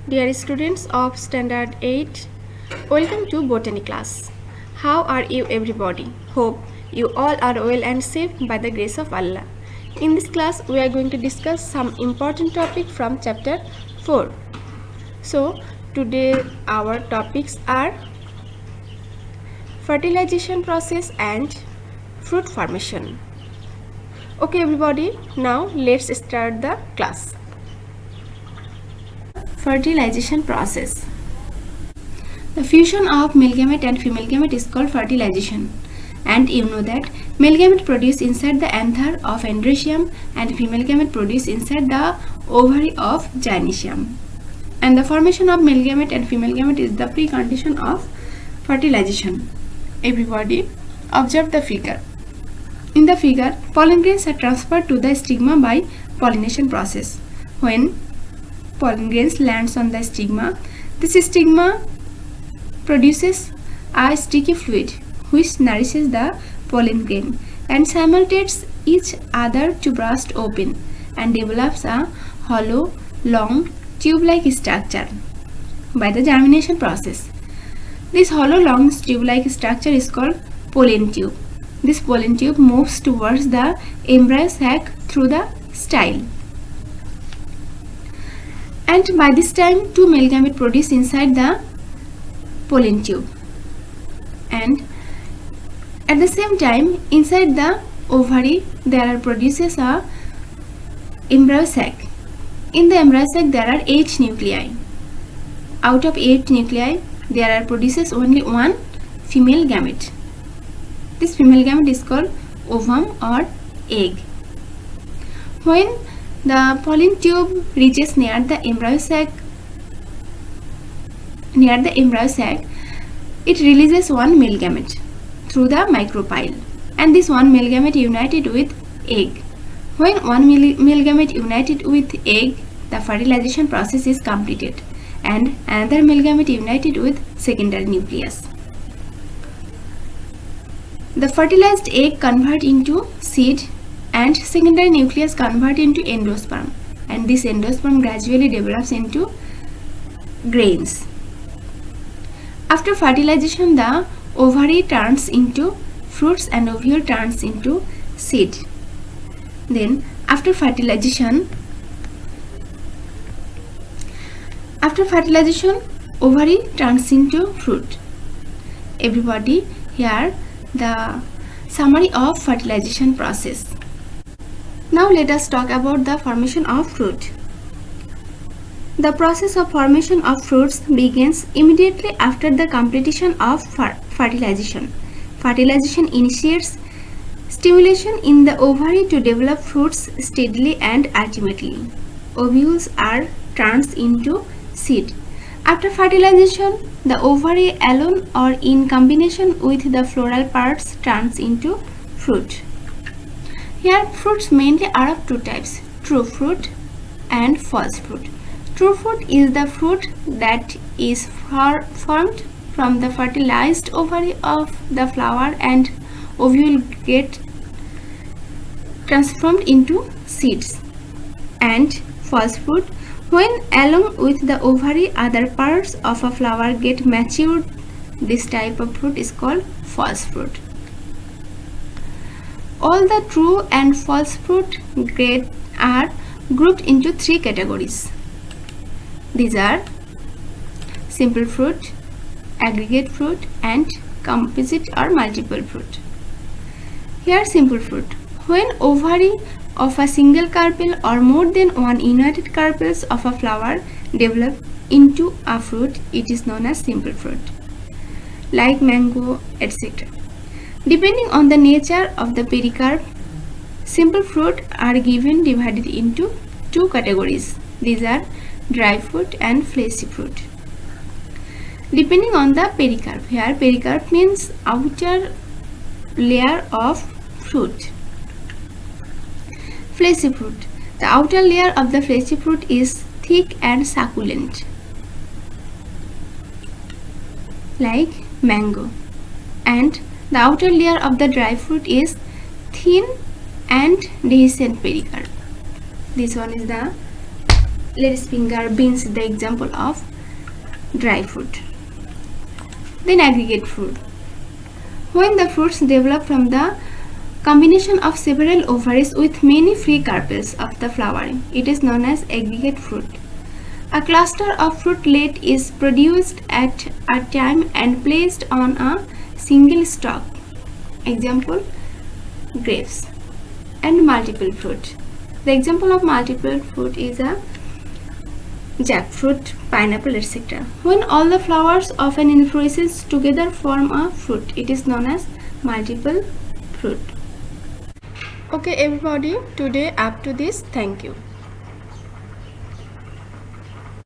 Dear students of Standard 8, welcome to Botany class. How are you everybody? Hope you all are well and safe by the grace of Allah. In this class, we are going to discuss some important topic from chapter 4. So, today our topics are fertilization process and fruit formation. Okay everybody, now let's start the class. Fertilization process. The fusion of male gamete and female gamete is called fertilization. And you know that male gamete produced inside the anther of androecium and female gamete produced inside the ovary of gynoecium. And the formation of male gamete and female gamete is the precondition of fertilization. Everybody observe the figure. In the figure, pollen grains are transferred to the stigma by pollination process. When pollen grains lands on the stigma, this stigma produces a sticky fluid which nourishes the pollen grain and simultanes each other to burst open and develops a hollow, long, tube-like structure by the germination process. This hollow, long, tube-like structure is called pollen tube. This pollen tube moves towards the embryo sac through the style. And by this time, two male gametes produce inside the pollen tube. And at the same time, inside the ovary, there are produces a embryo sac. In the embryo sac, there are 8 nuclei. Out of 8 nuclei, there are produces only one female gamete. This female gamete is called ovum or egg. When the pollen tube reaches near the embryo sac, it releases one male gamete through the micropyle, and this one male gamete united with egg. When one male gamete united with egg, the fertilization process is completed, and another male gamete united with secondary nucleus. The fertilized egg convert into seed and secondary nucleus convert into endosperm, and this endosperm gradually develops into grains. After fertilization, the ovary turns into fruits and ovule turns into seed. Then after fertilization, ovary turns into fruit. Everybody, here the summary of fertilization process. Now let us talk about the formation of fruit. The process of formation of fruits begins immediately after the completion of fertilization. Fertilization initiates stimulation in the ovary to develop fruits steadily and ultimately. Ovules are turned into seed. After fertilization, the ovary alone or in combination with the floral parts turns into fruit. Here fruits mainly are of two types, true fruit and false fruit. True fruit is the fruit that is formed from the fertilized ovary of the flower and ovule get transformed into seeds. And false fruit, when along with the ovary other parts of a flower get matured, this type of fruit is called false fruit. All the true and false fruit grades are grouped into 3 categories. These are simple fruit, aggregate fruit and composite or multiple fruit. Here simple fruit. When ovary of a single carpel or more than one united carpels of a flower develop into a fruit, it is known as simple fruit, like mango, etc. Depending on the nature of the pericarp, simple fruit are divided into 2 categories. These are dry fruit and fleshy fruit. Depending on the pericarp, here pericarp means outer layer of fruit. Fleshy fruit. The outer layer of the fleshy fruit is thick and succulent, like mango, and the outer layer of the dry fruit is thin and dehiscent pericarp. This one is the lettuce finger, beans, the example of dry fruit. Then aggregate fruit. When the fruits develop from the combination of several ovaries with many free carpels of the flowering, it is known as aggregate fruit. A cluster of fruitlet is produced at a time and placed on a single stalk. Example, grapes. And multiple fruit. The example of multiple fruit is a jackfruit, pineapple, etc. When all the flowers of an inflorescence together form a fruit, it is known as multiple fruit. Okay everybody, today up to this. Thank you.